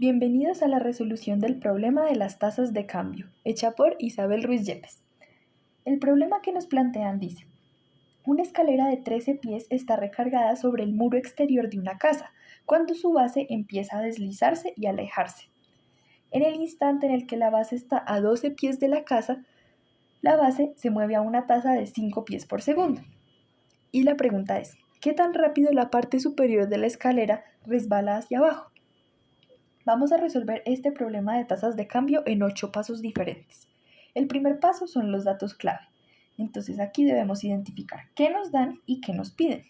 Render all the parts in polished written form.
Bienvenidos a la resolución del problema de las tasas de cambio, hecha por Isabel Ruiz Yepes. El problema que nos plantean dice: una escalera de 13 pies está recargada sobre el muro exterior de una casa, cuando su base empieza a deslizarse y alejarse. En el instante en el que la base está a 12 pies de la casa, la base se mueve a una tasa de 5 pies por segundo. Y la pregunta es, ¿qué tan rápido la parte superior de la escalera resbala hacia abajo? Vamos a resolver este problema de tasas de cambio en 8 pasos diferentes. El primer paso son los datos clave. Entonces aquí debemos identificar qué nos dan y qué nos piden.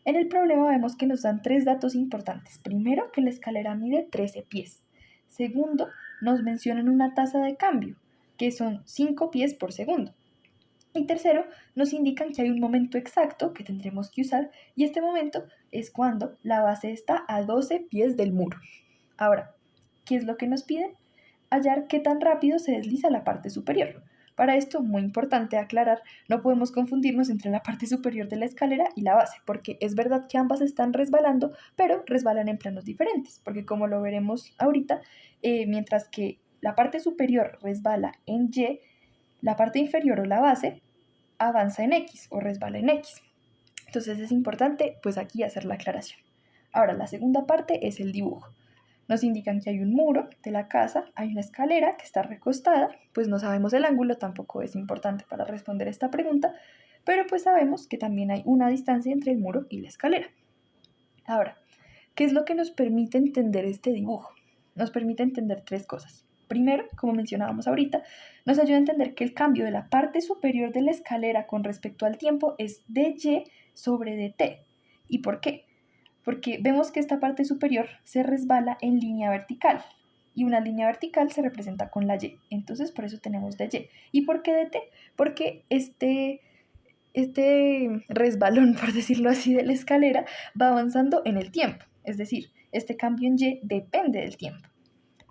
En el problema vemos que nos dan 3 datos importantes. Primero, que la escalera mide 13 pies. Segundo, nos mencionan una tasa de cambio, que son 5 pies por segundo. Y tercero, nos indican que hay un momento exacto que tendremos que usar, y este momento es cuando la base está a 12 pies del muro. Ahora, ¿qué es lo que nos piden? Hallar qué tan rápido se desliza la parte superior. Para esto, muy importante aclarar, no podemos confundirnos entre la parte superior de la escalera y la base, porque es verdad que ambas están resbalando, pero resbalan en planos diferentes, porque como lo veremos ahorita, mientras que la parte superior resbala en Y, la parte inferior o la base avanza en X o resbala en X. Entonces es importante pues aquí hacer la aclaración. Ahora, la segunda parte es el dibujo. Nos indican que hay un muro de la casa, hay una escalera que está recostada, pues no sabemos el ángulo, tampoco es importante para responder esta pregunta, pero pues sabemos que también hay una distancia entre el muro y la escalera. Ahora, ¿qué es lo que nos permite entender este dibujo? Nos permite entender 3 cosas. Primero, como mencionábamos ahorita, nos ayuda a entender que el cambio de la parte superior de la escalera con respecto al tiempo es dy sobre dt. ¿Y por qué? Porque vemos que esta parte superior se resbala en línea vertical, y una línea vertical se representa con la y, entonces por eso tenemos dy. ¿Y por qué dt? Porque este resbalón, por decirlo así, de la escalera va avanzando en el tiempo, es decir, este cambio en y depende del tiempo.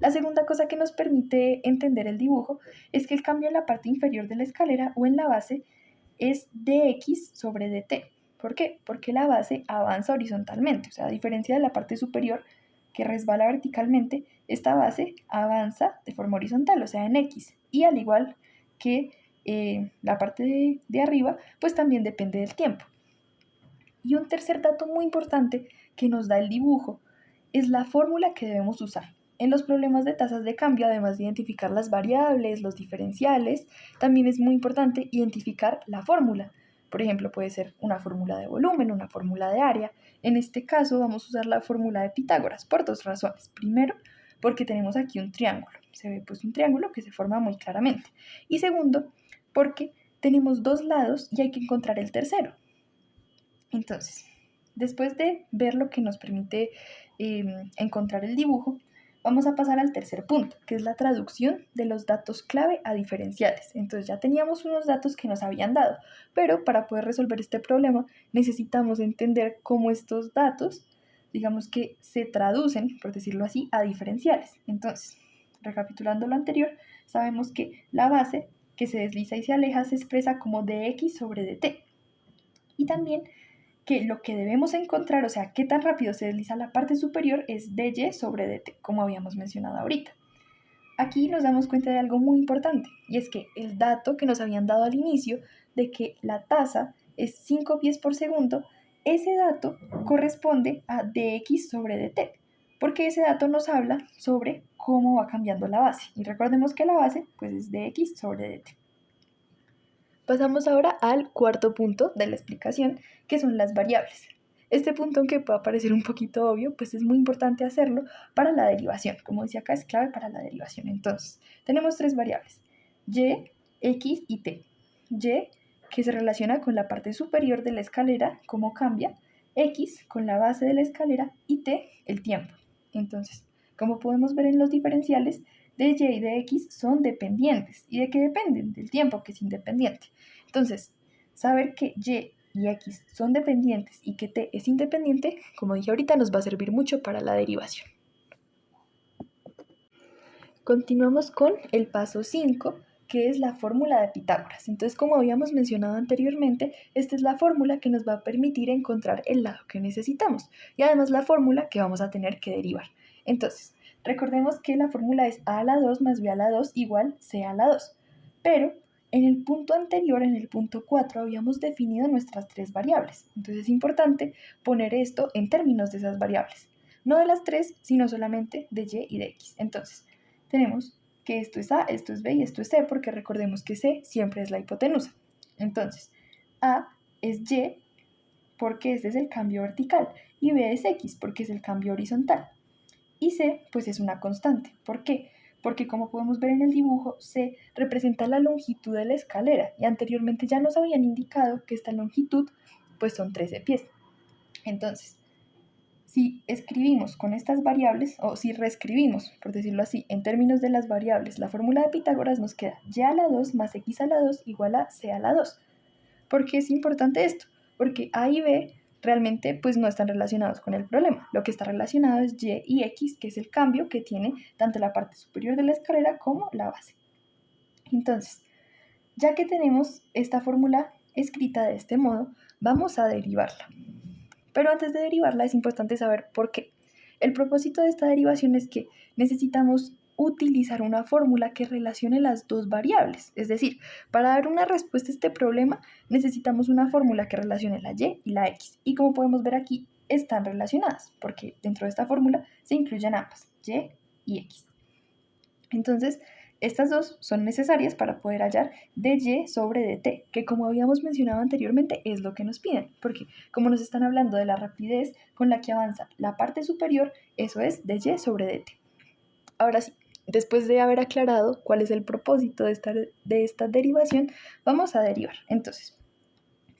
La segunda cosa que nos permite entender el dibujo es que el cambio en la parte inferior de la escalera o en la base es dx sobre dt. ¿Por qué? Porque la base avanza horizontalmente, o sea, a diferencia de la parte superior que resbala verticalmente, esta base avanza de forma horizontal, o sea, en x, y al igual que la parte de arriba, pues también depende del tiempo. Y un tercer dato muy importante que nos da el dibujo es la fórmula que debemos usar. En los problemas de tasas de cambio, además de identificar las variables, los diferenciales, también es muy importante identificar la fórmula. Por ejemplo, puede ser una fórmula de volumen, una fórmula de área. En este caso vamos a usar la fórmula de Pitágoras por 2 razones. Primero, porque tenemos aquí un triángulo. Se ve pues un triángulo que se forma muy claramente. Y segundo, porque tenemos 2 lados y hay que encontrar el tercero. Entonces, después de ver lo que nos permite encontrar el dibujo, vamos a pasar al tercer punto, que es la traducción de los datos clave a diferenciales. Entonces ya teníamos unos datos que nos habían dado, pero para poder resolver este problema necesitamos entender cómo estos datos, digamos que se traducen, por decirlo así, a diferenciales. Entonces, recapitulando lo anterior, sabemos que la base que se desliza y se aleja se expresa como dx sobre dt. Y también que lo que debemos encontrar, o sea, qué tan rápido se desliza la parte superior, es dy sobre dt, como habíamos mencionado ahorita. Aquí nos damos cuenta de algo muy importante, y es que el dato que nos habían dado al inicio de que la tasa es 5 pies por segundo, ese dato corresponde a dx sobre dt, porque ese dato nos habla sobre cómo va cambiando la base. Y recordemos que la base pues es dx sobre dt. Pasamos ahora al cuarto punto de la explicación, que son las variables. Este punto, aunque pueda parecer un poquito obvio, pues es muy importante hacerlo para la derivación. Como decía acá, es clave para la derivación. Entonces, tenemos 3 variables, y, x y t. Y, que se relaciona con la parte superior de la escalera, cómo cambia, x con la base de la escalera y t, el tiempo. Entonces, como podemos ver en los diferenciales, de y y de x son dependientes. ¿Y de qué dependen? Del tiempo, que es independiente. Entonces, saber que y y x son dependientes y que t es independiente, como dije ahorita, nos va a servir mucho para la derivación. Continuamos con el paso 5, que es la fórmula de Pitágoras. Entonces, como habíamos mencionado anteriormente, esta es la fórmula que nos va a permitir encontrar el lado que necesitamos y además la fórmula que vamos a tener que derivar. Entonces, Recordemos que la fórmula es a a la 2 más b a la 2 igual c a la 2. Pero en el punto anterior, en el punto 4, habíamos definido nuestras tres variables. Entonces es importante poner esto en términos de esas variables. No de las tres, sino solamente de y y de x. Entonces, tenemos que esto es a, esto es b y esto es c, porque recordemos que c siempre es la hipotenusa. Entonces, a es y, porque este es el cambio vertical, y b es x, porque es el cambio horizontal. Y c, pues es una constante. ¿Por qué? Porque como podemos ver en el dibujo, c representa la longitud de la escalera, y anteriormente ya nos habían indicado que esta longitud, pues son 13 pies. Entonces, si escribimos con estas variables, o si reescribimos, por decirlo así, en términos de las variables, la fórmula de Pitágoras nos queda y a la 2 más x a la 2 igual a c a la 2. ¿Por qué es importante esto? Porque a y b realmente pues no están relacionados con el problema. Lo que está relacionado es y y x, que es el cambio que tiene tanto la parte superior de la escalera como la base. Entonces, ya que tenemos esta fórmula escrita de este modo, vamos a derivarla. Pero antes de derivarla es importante saber por qué. El propósito de esta derivación es que necesitamos utilizar una fórmula que relacione las dos variables. Es decir, para dar una respuesta a este problema necesitamos una fórmula que relacione la y y la x. Y como podemos ver aquí, están relacionadas, porque dentro de esta fórmula se incluyen ambas, y y x. Entonces, estas dos son necesarias para poder hallar dy sobre dt, que como habíamos mencionado anteriormente es lo que nos piden, porque como nos están hablando de la rapidez con la que avanza la parte superior, eso es dy sobre dt. Ahora sí, después de haber aclarado cuál es el propósito de esta derivación, vamos a derivar. Entonces,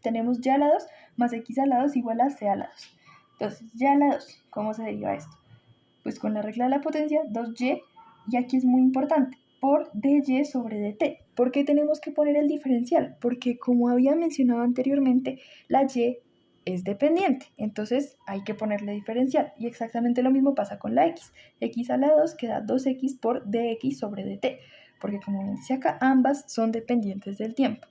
tenemos y a la 2 más x a la 2 igual a c a la 2. Entonces, y a la 2, ¿cómo se deriva esto? Pues con la regla de la potencia, 2y, y aquí es muy importante, por dy sobre dt. ¿Por qué tenemos que poner el diferencial? Porque como había mencionado anteriormente, la y es dependiente, entonces hay que ponerle diferencial. Y exactamente lo mismo pasa con la x. X a la 2 queda 2x por dx sobre dt, porque como bien dice acá, ambas son dependientes del tiempo.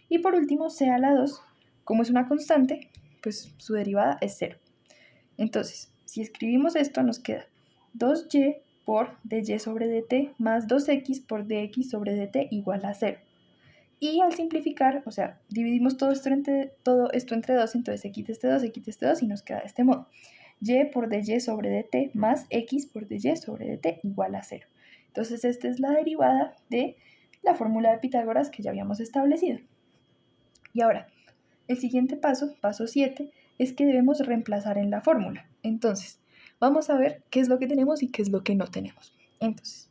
Y por último, c a la 2, como es una constante, pues su derivada es 0. Entonces, si escribimos esto, nos queda 2y por dy sobre dt más 2x por dx sobre dt igual a 0. Y al simplificar, o sea, dividimos todo esto entre 2, entonces se quita este 2 y nos queda de este modo. Y por dy sobre dt más x por dy sobre dt igual a 0. Entonces, esta es la derivada de la fórmula de Pitágoras que ya habíamos establecido. Y ahora, el siguiente paso, paso 7, es que debemos reemplazar en la fórmula. Entonces, vamos a ver qué es lo que tenemos y qué es lo que no tenemos. Entonces,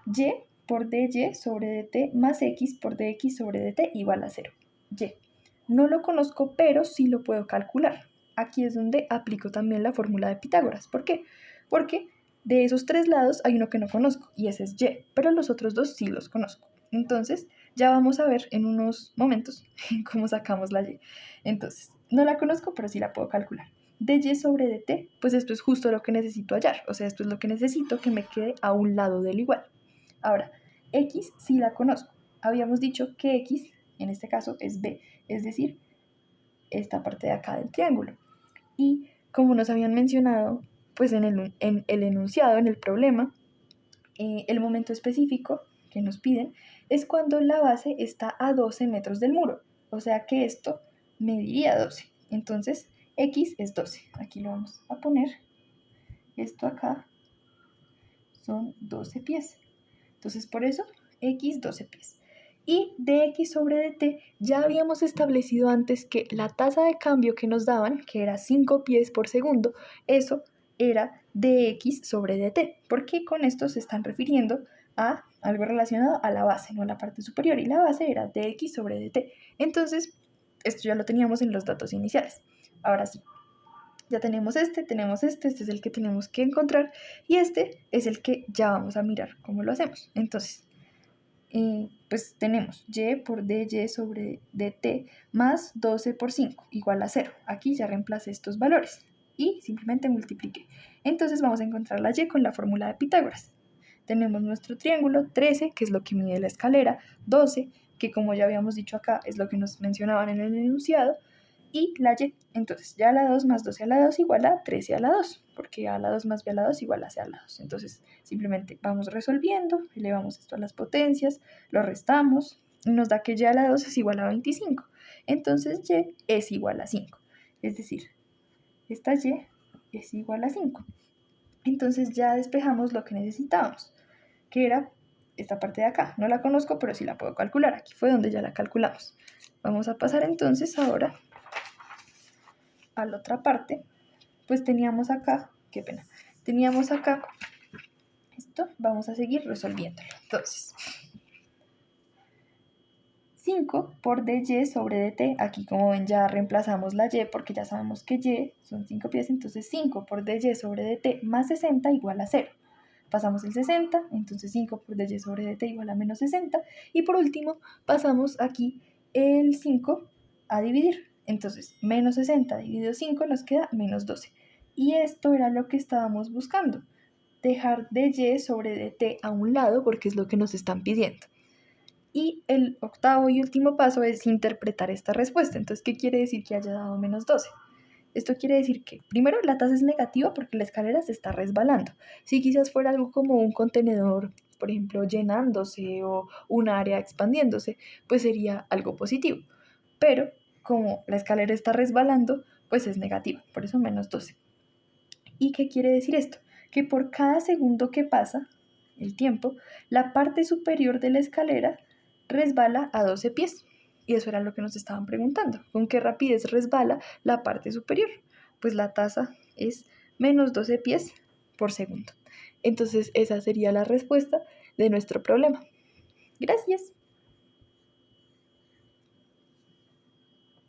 y por dy sobre dt más x por dx sobre dt igual a 0. Y. No lo conozco, pero sí lo puedo calcular. Aquí es donde aplico también la fórmula de Pitágoras. ¿Por qué? Porque de esos tres lados hay uno que no conozco y ese es y, pero los otros dos sí los conozco. Entonces, ya vamos a ver en unos momentos cómo sacamos la y. Entonces, no la conozco, pero sí la puedo calcular. Dy sobre dt, pues esto es justo lo que necesito hallar. O sea, esto es lo que necesito que me quede a un lado del igual. Ahora, x sí la conozco. Habíamos dicho que x, en este caso, es b, es decir, esta parte de acá del triángulo. Y como nos habían mencionado, pues en el enunciado, en el problema, el momento específico que nos piden es cuando la base está a 12 metros del muro. O sea que esto mediría 12. Entonces, x es 12. Aquí lo vamos a poner. Esto acá son 12 pies. Entonces, por eso, x 12 pies. Y dx sobre dt ya habíamos establecido antes que la tasa de cambio que nos daban, que era 5 pies por segundo, eso era dx sobre dt, porque con esto se están refiriendo a algo relacionado a la base, no a la parte superior, y la base era dx sobre dt. Entonces, esto ya lo teníamos en los datos iniciales. Ahora sí, ya tenemos este es el que tenemos que encontrar y este es el que ya vamos a mirar cómo lo hacemos. Entonces, pues tenemos y por dy sobre dt más 12 por 5 igual a 0. Aquí ya reemplacé estos valores y simplemente multipliqué. Entonces vamos a encontrar la y con la fórmula de Pitágoras. Tenemos nuestro triángulo, 13, que es lo que mide la escalera, 12, que como ya habíamos dicho acá, es lo que nos mencionaban en el enunciado, y la y. Entonces, ya a la 2 más 12 a la 2 igual a 13 a la 2, porque a la 2 más b a la 2 igual a c a la 2. Entonces, simplemente vamos resolviendo, elevamos esto a las potencias, lo restamos y nos da que y a la 2 es igual a 25. Entonces, y es igual a 5. Es decir, esta y es igual a 5. Entonces, ya despejamos lo que necesitábamos, que era esta parte de acá. No la conozco, pero sí la puedo calcular. Aquí fue donde ya la calculamos. Vamos a pasar entonces ahora a la otra parte. Pues teníamos acá, qué pena, teníamos acá esto, vamos a seguir resolviéndolo. Entonces, 5 por dy sobre dt, aquí como ven ya reemplazamos la y porque ya sabemos que y son 5 pies, entonces 5 por dy sobre dt más 60 igual a 0. Pasamos el 60, entonces 5 por dy sobre dt igual a menos 60. Y por último, pasamos aquí el 5 a dividir. Entonces, menos 60 dividido 5 nos queda menos 12. Y esto era lo que estábamos buscando. Dejar dy sobre dt a un lado porque es lo que nos están pidiendo. Y el octavo y último paso es interpretar esta respuesta. Entonces, ¿qué quiere decir que haya dado menos 12? Esto quiere decir que, primero, la tasa es negativa porque la escalera se está resbalando. Si quizás fuera algo como un contenedor, por ejemplo, llenándose o un área expandiéndose, pues sería algo positivo. Pero como la escalera está resbalando, pues es negativa, por eso menos 12. ¿Y qué quiere decir esto? Que por cada segundo que pasa el tiempo, la parte superior de la escalera resbala a 12 pies. Y eso era lo que nos estaban preguntando. ¿Con qué rapidez resbala la parte superior? Pues la tasa es menos 12 pies por segundo. Entonces esa sería la respuesta de nuestro problema. Gracias.